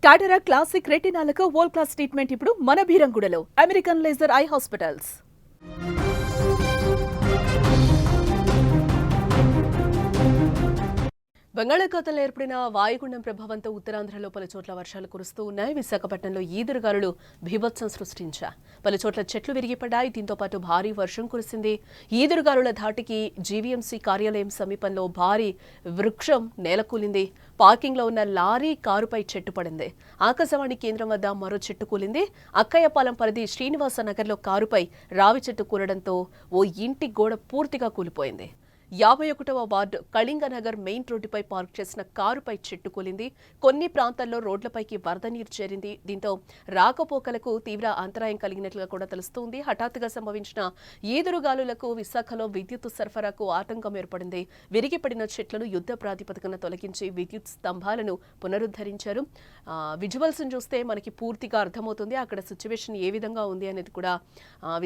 కాటరా classic రెటినాలకు world class treatment ఇప్పుడు మన భీరంగూడలో American laser eye hospitals. బంగాళాఖాతంలో ఏర్పడిన వాయుగుండం ప్రభావంతో ఉత్తరాంధ్రలో పలుచోట్ల వర్షాలు కురుస్తూ ఉన్నాయి. విశాఖపట్నంలో ఈదురుగాలులు బీభత్సం సృష్టించా. పలుచోట్ల చెట్లు విరిగిపడ్డాయి. దీంతో పాటు భారీ వర్షం కురిసింది. ఈదురుగాలుల ధాటికి జీవీఎంసీ కార్యాలయం సమీపంలో భారీ వృక్షం నేలకూలింది. పార్కింగ్లో ఉన్న లారీ కారుపై చెట్టు పడింది. ఆకాశవాణి కేంద్రం వద్ద మరో చెట్టు కూలింది. అక్కయ్యపాలెం పరిధి శ్రీనివాస నగర్లో కారుపై రావి చెట్టు కూలడంతో ఓ ఇంటి గోడ పూర్తిగా కూలిపోయింది. 51వ వార్డు కళింగనగర్ మెయిన్ రోడ్డుపై పార్క్ చేసిన కారుపై చెట్టు కూలింది. కొన్ని ప్రాంతాల్లో రోడ్లపైకి వరద నీరు చేరింది. దీంతో రాకపోకలకు తీవ్ర అంతరాయం కలిగినట్లుగా కూడా తెలుస్తోంది. హఠాత్తుగా సంభవించిన ఈదురుగాలులకు విశాఖలో విద్యుత్ సరఫరాకు ఆటంకం ఏర్పడింది. విరిగిపడిన చెట్లను యుద్ధ ప్రాతిపదికన తొలగించి విద్యుత్ స్తంభాలను పునరుద్ధరించారు. విజువల్స్ చూస్తే మనకి పూర్తిగా అర్థమవుతుంది అక్కడ సిచ్యువేషన్ ఏ విధంగా ఉంది అనేది కూడా.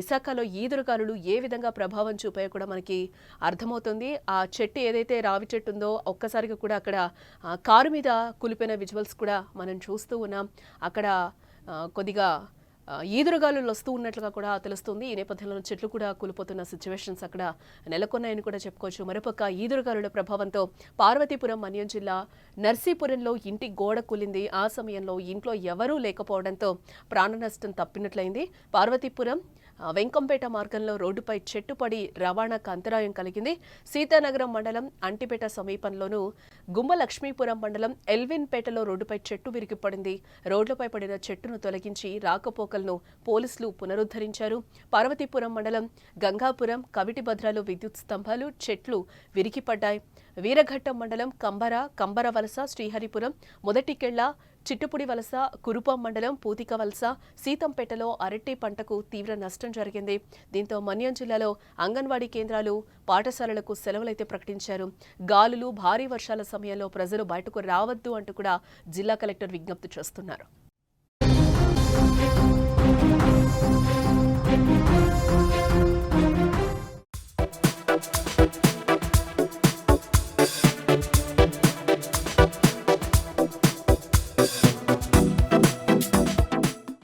విశాఖలో ఈదురుగాలులు ఏ విధంగా ప్రభావం చూపాయో కూడా మనకి అర్థమవుతుంది. ఆ చెట్టు ఏదైతే రావి చెట్టు ఉందో ఒక్కసారిగా కూడా అక్కడ కారు మీద కూలిపోయిన విజువల్స్ కూడా మనం చూస్తూ ఉన్నాం. అక్కడ కొద్దిగా ఈదురుగాలులు వస్తూ ఉన్నట్లుగా కూడా తెలుస్తుంది. ఈ నేపథ్యంలో చెట్లు కూడా కూలిపోతున్న సిచ్యువేషన్స్ అక్కడ నెలకొన్నాయని కూడా చెప్పుకోవచ్చు. మరోపక్క ఈదురుగాలుల ప్రభావంతో పార్వతీపురం మన్యం జిల్లా నర్సీపురంలో ఇంటి గోడ కూలింది. ఆ సమయంలో ఇంట్లో ఎవరూ లేకపోవడంతో ప్రాణ నష్టం తప్పినట్లయింది. పార్వతీపురం వెంకంపేట మార్గంలో రోడ్డుపై చెట్టు పడి రవాణాకు అంతరాయం కలిగింది. సీతానగరం మండలం అంటిపేట సమీపంలోనూ గుమ్మలక్ష్మీపురం మండలం ఎల్విన్పేటలో రోడ్డుపై చెట్టు విరిగిపడింది. రోడ్లపై పడిన చెట్టును తొలగించి రాకపోకలను పోలీసులు పునరుద్ధరించారు. పార్వతీపురం మండలం గంగాపురం కవిటిభద్రలో విద్యుత్ స్తంభాలు చెట్లు విరిగిపడ్డాయి. వీరఘట్టం మండలం కంబర వలస, శ్రీహరిపురం మొదటికెళ్ల, చిట్టుపుడి వలస, కురుపం మండలం పూతిక వలస, సీతంపేటలో అరటి పంటకు తీవ్ర నష్టం జరిగింది. దీంతో మన్యం జిల్లాలో అంగన్వాడీ కేంద్రాలు, పాఠశాలలకు సెలవులైతే ప్రకటించారు. గాలులు, భారీ వర్షాల సమయంలో ప్రజలు బయటకు రావద్దు అంటూ కూడా జిల్లా కలెక్టర్ విజ్ఞప్తి చేస్తున్నారు.